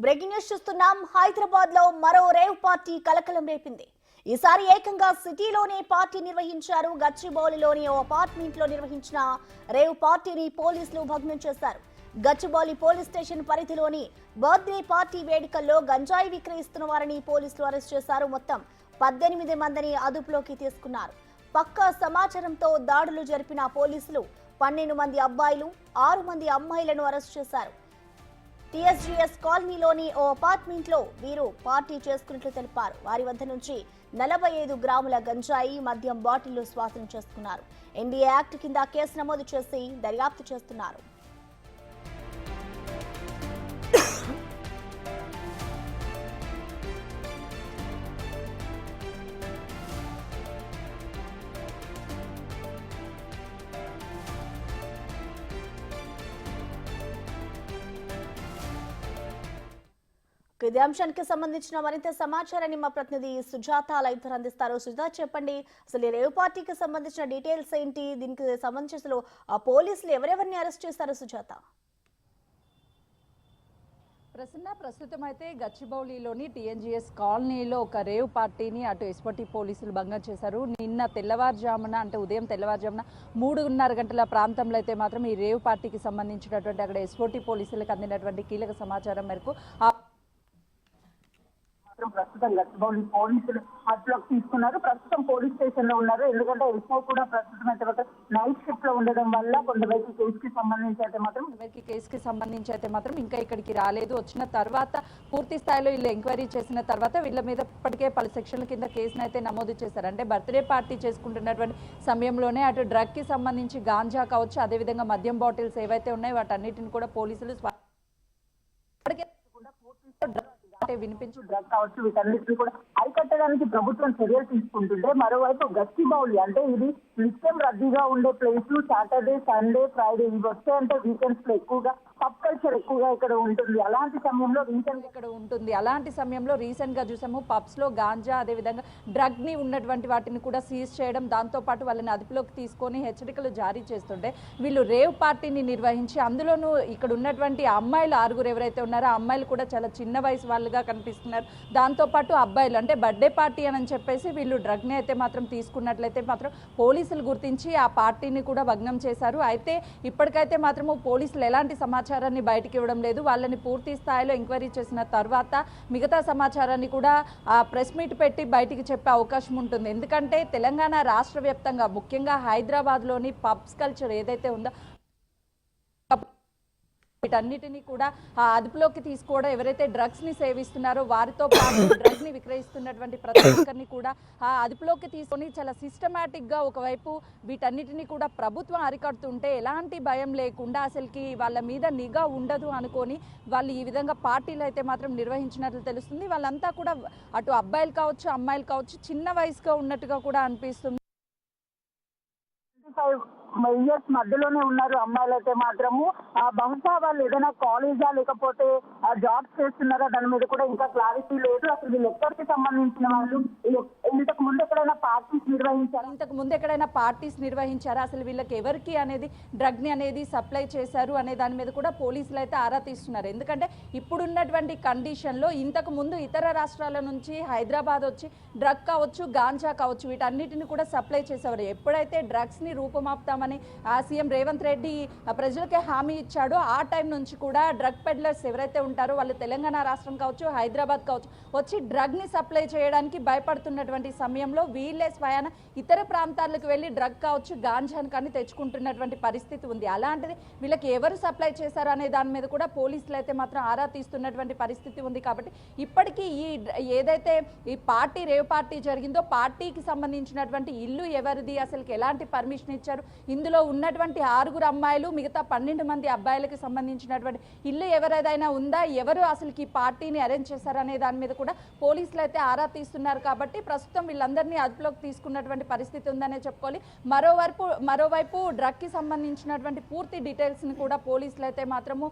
Breaking news చూస్తున్నాం. హైదరాబాద్ లో మరో రేవ్ పార్టీ కలకలం రేపింది. ఈసారి ఏకంగా సిటీలోనే పార్టీ నిర్వహించారు. గచ్చిబౌలిలోని ఓ అపార్ట్మెంట్ లో నిర్వహించిన రేవ్ పార్టీని పోలీసులు భగ్నం చేశారు. గచ్చిబౌలి పోలీస్ స్టేషన్ పరిధిలోని బర్త్డే పార్టీ వేడుకల్లో గంజాయి విక్రయిస్తున్న వారిని పోలీసులు అరెస్ట్ చేశారు. మొత్తం 18 మందిని అదుపులోకి తీసుకున్నారు. పక్కా సమాచారంతో దాడులు జరిపిన పోలీసులు 12 మంది అబ్బాయిలు 6 మంది అమ్మాయిలను అరెస్ట్ చేశారు. టీఎస్జీఎస్ కాలనీలోని ఓ అపార్ట్మెంట్ లో వీరు పార్టీ చేసుకున్నట్లు తెలిపారు. వారి వద్ద నుంచి 45 గ్రాముల గంజాయి మద్యం బాటిళ్లు స్వాధీనం చేసుకున్నారు. ఎన్డీఏ యాక్ట్ కింద కేసు నమోదు చేసి దర్యాప్తు చేస్తున్నారు. ఇదే అంశానికి సంబంధించిన మరింత సమాచారాన్ని మా ప్రతినిధి సుజాత లైవ్ ద్వారా అందిస్తారు. సుజాత, చెప్పండి, అసలు ఈ రేవ్ పార్టీకి సంబంధించిన డీటెయిల్స్ ఏంటి? దీనికి సంబంధించి అసలు పోలీసులు ఎవరెవరిని అరెస్ట్ చేశారు సుజాత? ప్రస్తుతం అయితే గచ్చిబౌలిలోని టీఎన్జీఎస్ కాలనీలో ఒక రేవ్ పార్టీని అటు ఎస్పటి పోలీసులు భంగం చేశారు. నిన్న తెల్లవారుజామున అంటే ఉదయం తెల్లవారుజామున 3:30 గంటల ప్రాంతంలో అయితే మాత్రం ఈ రేవ్ పార్టీకి సంబంధించినటువంటి అక్కడ ఎస్పటి పోలీసులకు అందినటువంటి కీలక సమాచారం మేరకు ప్రస్తుతం గచ్చిబౌలి పోలీసులు అదుపులోకి తీసుకున్నారు. ప్రస్తుతం పోలీస్ స్టేషన్ లో ఉన్నారు. ఎందుకంటే ఎస్ఐ కూడా ప్రస్తుతం అయితే నైట్ షిఫ్ట్ లో ఉండడం వల్ల కొంతవరకు కేసుకి సంబంధించి అయితే మాత్రం ఇంకా ఇక్కడికి రాలేదు. వచ్చిన తర్వాత పూర్తి స్థాయిలో వీళ్ళు ఎంక్వైరీ చేసిన తర్వాత వీళ్ళ మీద ఇప్పటికే పలు సెక్షన్ల కింద కేసును అయితే నమోదు చేశారు. అంటే బర్త్డే పార్టీ చేసుకుంటున్నటువంటి సమయంలోనే అటు డ్రగ్ కి సంబంధించి గాంజా కావచ్చు, అదేవిధంగా మద్యం బాటిల్స్ ఏవైతే ఉన్నాయో వాటన్నిటిని కూడా పోలీసులు వినిపించు డ్రగ్ కావచ్చు వీటన్నిటిని కూడా అరికట్టడానికి ప్రభుత్వం చర్యలు తీసుకుంటుంటే, మరోవైపు గచ్చిబౌలి అంటే ఇది నిత్యం రద్దీగా ఉండే ప్లేస్. సాటర్డే, సండే, ఫ్రైడే ఇవి వస్తాయంటే వీకెండ్స్ లో ఎక్కువగా పబ్ కల్చర్ ఎక్కువగా ఇక్కడ ఉంటుంది. అలాంటి సమయంలో రీసెంట్ గా చూసాము పబ్స్ లో గాంజా అదేవిధంగా డ్రగ్ ని ఉన్నటువంటి వాటిని కూడా సీజ్ చేయడం, దాంతో పాటు వాళ్ళని అదుపులోకి తీసుకొని హెచ్చరికలు జారీ చేస్తుంటే వీళ్ళు రేవ్ పార్టీని నిర్వహించి అందులోనూ ఇక్కడ ఉన్నటువంటి అమ్మాయిలు 6 ఎవరైతే ఉన్నారో ఆ అమ్మాయిలు కూడా చాలా చిన్న వయసు వాళ్ళుగా కనిపిస్తున్నారు. దాంతో పాటు అబ్బాయిలు అంటే బర్త్డే పార్టీ అని చెప్పేసి వీళ్ళు డ్రగ్ ని అయితే మాత్రం తీసుకున్నట్లయితే మాత్రం పోలీసులు గుర్తించి ఆ పార్టీని కూడా భగ్నం చేశారు. అయితే ఇప్పటికైతే మాత్రము పోలీసులు ఎలాంటి సమాచారాన్ని బయటికి ఇవ్వడం లేదు. వాళ్ళని పూర్తి స్థాయిలో ఎంక్వైరీ చేసిన తర్వాత మిగతా సమాచారాన్ని కూడా ప్రెస్ మీట్ పెట్టి బయటికి చెప్పే అవకాశం ఉంటుంది. ఎందుకంటే తెలంగాణ రాష్ట్ర వ్యాప్తంగా ముఖ్యంగా హైదరాబాద్లోని పబ్స్ కల్చర్ ఏదైతే ఉందో వీటన్నిటిని కూడా అదుపులోకి తీసుకోవడం, ఎవరైతే డ్రగ్స్ ని సేవిస్తున్నారో వారితో పాటు డ్రగ్స్ ని విక్రయిస్తున్నటువంటి ప్రతి ఒక్కరిని కూడా అదుపులోకి తీసుకొని చాలా సిస్టమేటిక్ గా ఒకవైపు వీటన్నిటిని కూడా ప్రభుత్వం అరికడుతుంటే ఎలాంటి భయం లేకుండా అసలుకి వాళ్ళ మీద నిఘా ఉండదు అనుకొని వాళ్ళు ఈ విధంగా పార్టీలు అయితే మాత్రం నిర్వహించినట్లు తెలుస్తుంది. వాళ్ళంతా కూడా అటు అబ్బాయిలు కావచ్చు అమ్మాయిలు కావచ్చు చిన్న వయసుగా ఉన్నట్టుగా కూడా అనిపిస్తుంది. ఇయర్స్ మధ్యలోనే ఉన్నారు అమ్మాయిలు అయితే మాత్రము. బహుశా వాళ్ళు ఏదైనా కాలేజా లేకపోతే జాబ్స్ చేస్తున్నారా దాని మీద కూడా ఇంకా క్లారిటీ లేదు. అసలు వీళ్ళు ఎక్కడికి సంబంధించిన వాళ్ళు, ఇంతకు ముందు ఎక్కడైనా పార్టీస్ నిర్వహించారా, అసలు వీళ్ళకి ఎవరికి అనేది డ్రగ్ ని అనేది సప్లై చేశారు అనే దాని మీద కూడా పోలీసులు అయితే ఆరా తీస్తున్నారు. ఎందుకంటే ఇప్పుడున్నటువంటి కండిషన్ లో ఇంతకు ముందు ఇతర రాష్ట్రాల నుంచి హైదరాబాద్ వచ్చి డ్రగ్ కావచ్చు గాంజా కావచ్చు వీటన్నిటిని కూడా సప్లై చేసేవారు. ఎప్పుడైతే డ్రగ్స్ ని రూపుమాపుతామని సీఎం రేవంత్ రెడ్డి ప్రజలకే హామీ ఇచ్చాడో ఆ టైం నుంచి కూడా డ్రగ్ పెడ్లర్స్ ఎవరైతే ఉంటారో వాళ్ళు తెలంగాణ రాష్ట్రం కావచ్చు హైదరాబాద్ కావచ్చు వచ్చి డ్రగ్ ని సప్లై చేయడానికి భయపడుతున్నటువంటి సమయంలో వీళ్ళే స్వయాన ఇతర ప్రాంతాలకు వెళ్ళి డ్రగ్ కావచ్చు గాంజాను కానీ తెచ్చుకుంటున్నటువంటి పరిస్థితి ఉంది. అలాంటిది వీళ్ళకి ఎవరు సప్లై చేశారు అనే దాని మీద కూడా పోలీసులు అయితే మాత్రం ఆరా తీస్తున్నటువంటి పరిస్థితి ఉంది. కాబట్టి ఇప్పటికీ ఏదైతే ఈ పార్టీ రేవ్ పార్టీ జరిగిందో పార్టీకి సంబంధించినటువంటి ఇల్లు ఎవరిది, అసలుకి ఎలాంటి పర్మిషన్ ఇచ్చారు, ఇందులో ఉన్నటువంటి 6 అమ్మాయిలు మిగతా 12 మంది అబ్బాయిలకు సంబంధించినటువంటి ఇల్లు ఎవరైనా ఉందా, ఎవరు అసలుకి ఈ పార్టీని అరేంజ్ చేశారనే దాని మీద కూడా పోలీసులు అయితే ఆరా తీస్తున్నారు. కాబట్టి ప్రస్తుతం వీళ్ళందరినీ అదుపులోకి తీసుకున్న ఉన్నటువంటి పరిస్థితి ఉందనే చెప్పుకోవాలి. మరోవైపు డ్రగ్ కి సంబంధించినటువంటి పూర్తి డీటెయిల్స్ ని కూడా పోలీసులు అయితే మాత్రము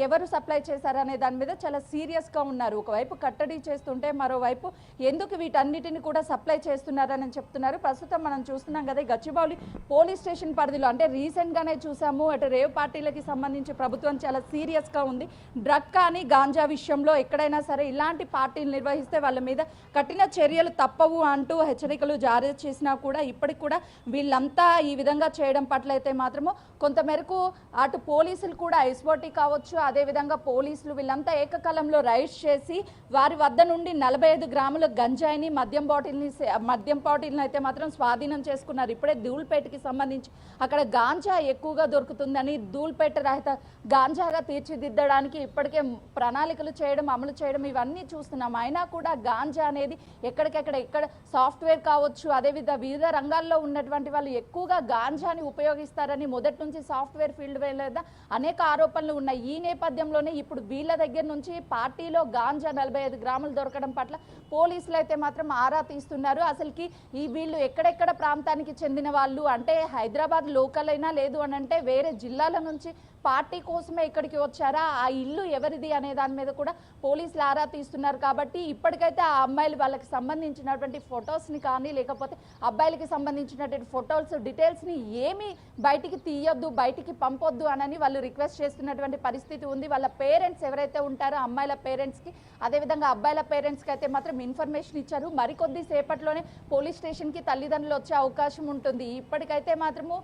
ఎవరు సప్లై చేశారనే దాని మీద చాలా సీరియస్ గా ఉన్నారు. ఒకవైపు కట్టడి చేస్తుంటే మరోవైపు ఎందుకు వీటన్నిటిని కూడా సప్లై చేస్తున్నారని చెప్తున్నారు. ప్రస్తుతం మనం చూస్తున్నాం కదా గచ్చిబౌలి పోలీస్ స్టేషన్ పరిధిలో, అంటే రీసెంట్ గానే చూసాము అటు రేవ్ పార్టీలకి సంబంధించి ప్రభుత్వం చాలా సీరియస్ గా ఉంది. డ్రగ్ కానీ గాంజా విషయంలో ఎక్కడైనా సరే ఇలాంటి పార్టీలు నిర్వహిస్తే వాళ్ళ మీద కఠిన చర్యలు తప్పవు అంటూ హెచ్చరికలు జారీ చేసినా కూడా ఇప్పటికి కూడా వీళ్ళంతా ఈ విధంగా చేయడం పట్ల అయితే మాత్రము కొంతమేరకు అటు పోలీసులు కూడా ఎస్ఓటీ కావచ్చు, అదేవిధంగా పోలీసులు వీళ్ళంతా ఏకకాలంలో రైడ్స్ చేసి వారి వద్ద నుండి 45 గ్రాముల గంజాయిని మద్యం బాటిల్ని అయితే మాత్రం స్వాధీనం చేసుకున్నారు. ఇప్పుడే ధూల్పేటకి సంబంధించి అక్కడ గాంజా ఎక్కువగా దొరుకుతుందని ధూల్పేట రహిత గాంజాగా తీర్చిదిద్దడానికి ఇప్పటికే ప్రణాళికలు చేయడం, అమలు చేయడం ఇవన్నీ చూస్తున్నాం. అయినా కూడా గాంజా అనేది ఎక్కడ సాఫ్ట్వేర్ కావచ్చు, అదేవిధంగా వివిధ రంగాల్లో ఉన్నటువంటి వాళ్ళు ఎక్కువగా గాంజాని ఉపయోగిస్తారని మొదటి నుంచి సాఫ్ట్వేర్ ఫీల్డ్ మీద అనేక ఆరోపణలు ఉన్నాయి. ఈ నేపథ్యంలోనే ఇప్పుడు వీళ్ళ దగ్గర నుంచి పార్టీలో గాంజా 45 గ్రాములు దొరకడం పట్ల పోలీసులు అయితే మాత్రం ఆరా తీస్తున్నారు. అసలుకి వీళ్ళు ఎక్కడెక్కడ ప్రాంతానికి చెందిన వాళ్ళు, అంటే హైదరాబాద్ లోకల్ అయినా లేదు అని అంటే వేరే జిల్లాల నుంచి పార్టీ కోసమే ఇక్కడికి వచ్చారా, ఆ ఇల్లు ఎవరిది అనే దాని మీద కూడా పోలీసులు ఆరా తీస్తున్నారు. కాబట్టి ఇప్పటికైతే ఆ అమ్మాయిలు వాళ్ళకి సంబంధించినటువంటి ఫొటోస్ని కానీ లేకపోతే అబ్బాయిలకి సంబంధించినటువంటి ఫొటోస్ డీటెయిల్స్ని ఏమీ బయటికి తీయొద్దు, బయటికి పంపొద్దు అని వాళ్ళు రిక్వెస్ట్ చేస్తున్నటువంటి పరిస్థితి ఉంది. వాళ్ళ పేరెంట్స్ ఎవరైతే ఉంటారో అమ్మాయిల పేరెంట్స్కి, అదేవిధంగా అబ్బాయిల పేరెంట్స్కి అయితే మాత్రం ఇన్ఫర్మేషన్ ఇచ్చారు. మరికొద్ది సేపట్లోనే పోలీస్ స్టేషన్కి తల్లిదండ్రులు వచ్చే అవకాశం ఉంటుంది. ఇప్పటికైతే మాత్రము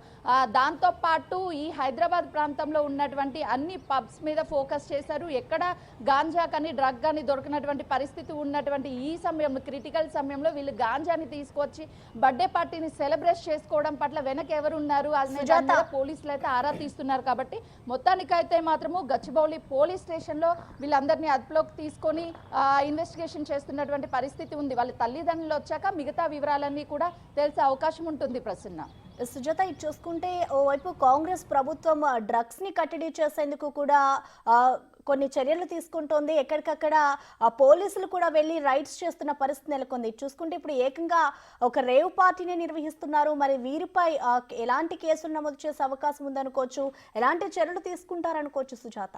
దాంతోపాటు ఈ హైదరాబాద్ ప్రాంతంలో ఉన్నటువంటి అన్ని పబ్స్ మీద ఫోకస్ చేశారు. ఎక్కడ గాంజా కానీ డ్రగ్ కానీ దొరికినటువంటి పరిస్థితి ఉన్నటువంటి ఈ సమయంలో, క్రిటికల్ సమయంలో వీళ్ళు గాంజాని తీసుకొచ్చి బర్త్డే పార్టీని సెలబ్రేట్ చేసుకోవడం పట్ల వెనక ఎవరు ఉన్నారు అనే దాని మీద పోలీసులు అయితే ఆరా తీస్తున్నారు. కాబట్టి మొత్తానికైతే మాత్రము గచ్చిబౌలి పోలీస్ స్టేషన్ లో వీళ్ళందరినీ అదుపులోకి తీసుకొని ఇన్వెస్టిగేషన్ చేస్తున్నటువంటి పరిస్థితి ఉంది. వాళ్ళ తల్లిదండ్రులు వచ్చాక మిగతా వివరాలన్నీ కూడా తెలిసే అవకాశం ఉంటుంది. ప్రసన్న, సుజాత, ఇది చూసుకుంటే ఓవైపు కాంగ్రెస్ ప్రభుత్వం డ్రగ్స్ ని కట్టడి చేసేందుకు కూడా కొన్ని చర్యలు తీసుకుంటోంది. ఎక్కడికక్కడ పోలీసులు కూడా వెళ్ళి రైడ్స్ చేస్తున్న పరిస్థితి నెలకొంది. చూసుకుంటే ఇప్పుడు ఏకంగా ఒక రేవ్ పార్టీని నిర్వహిస్తున్నారు. మరి వీరిపై ఎలాంటి కేసులు నమోదు చేసే అవకాశం ఉందనుకోవచ్చు, ఎలాంటి చర్యలు తీసుకుంటారనుకోవచ్చు సుజాత?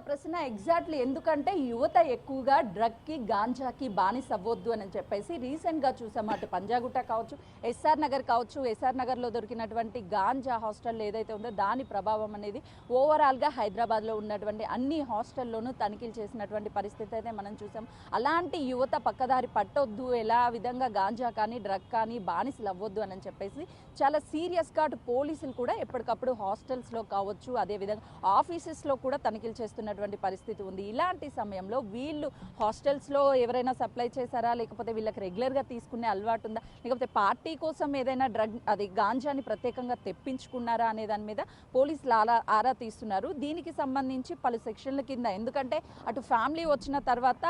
ప్రశ్న ఎగ్జాక్ట్లీ, ఎందుకంటే యువత ఎక్కువగా డ్రగ్కి గాంజాకి బానిస అవ్వద్దు అని చెప్పేసి రీసెంట్గా చూసాము. అటు పంజాగుట్ట కావచ్చు, ఎస్ఆర్ నగర్ కావచ్చు, ఎస్ఆర్ నగర్లో దొరికినటువంటి గాంజా హాస్టల్ ఏదైతే ఉందో దాని ప్రభావం అనేది ఓవరాల్గా హైదరాబాద్లో ఉన్నటువంటి అన్ని హాస్టల్లోనూ తనిఖీలు చేసినటువంటి పరిస్థితి అయితే మనం చూసాం. అలాంటి యువత పక్కదారి పట్టొద్దు, ఎలా విధంగా గాంజా కానీ డ్రగ్ కానీ బానిసలు అవ్వద్దు అని చెప్పేసి చాలా సీరియస్గా అటు పోలీసులు కూడా ఎప్పటికప్పుడు హాస్టల్స్లో కావచ్చు, అదేవిధంగా ఆఫీసెస్లో కూడా తనిఖీలు చేస్తున్నటువంటి పరిస్థితి ఉంది. ఇలాంటి సమయంలో వీళ్ళు హాస్టల్స్లో ఎవరైనా సప్లై చేశారా, లేకపోతే వీళ్ళకి రెగ్యులర్గా తీసుకునే అలవాటు ఉందా, లేకపోతే పార్టీ కోసం ఏదైనా డ్రగ్ గాంజాని ప్రత్యేకంగా తెప్పించుకున్నారా అనే దాని మీద పోలీసులు ఆరా తీస్తున్నారు. దీనికి సంబంధించి పలు సెక్షన్ల కింద, ఎందుకంటే అటు ఫ్యామిలీ వచ్చిన తర్వాత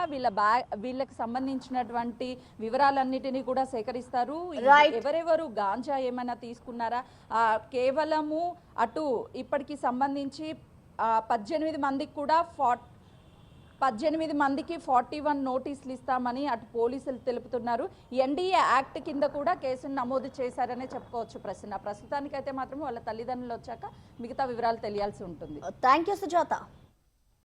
వీళ్ళకి సంబంధించినటువంటి వివరాలన్నిటినీ కూడా సేకరిస్తారు. ఎవరెవరు గాంజా ఏమైనా తీసుకున్నారా, కేవలము అటు ఇప్పటికి సంబంధించి 18 మందికి కూడా 18 మందికి 41 నోటీసులు ఇస్తామని అటు పోలీసులు తెలుపుతున్నారు. ఎన్డీఏ యాక్ట్ కింద కూడా కేసును నమోదు చేశారనే చెప్పుకోవచ్చు. ప్రస్తుతానికైతే మాత్రం వాళ్ళ తల్లిదండ్రులు వచ్చాక మిగతా వివరాలు తెలియాల్సి ఉంటుంది. Thank you Sujatha.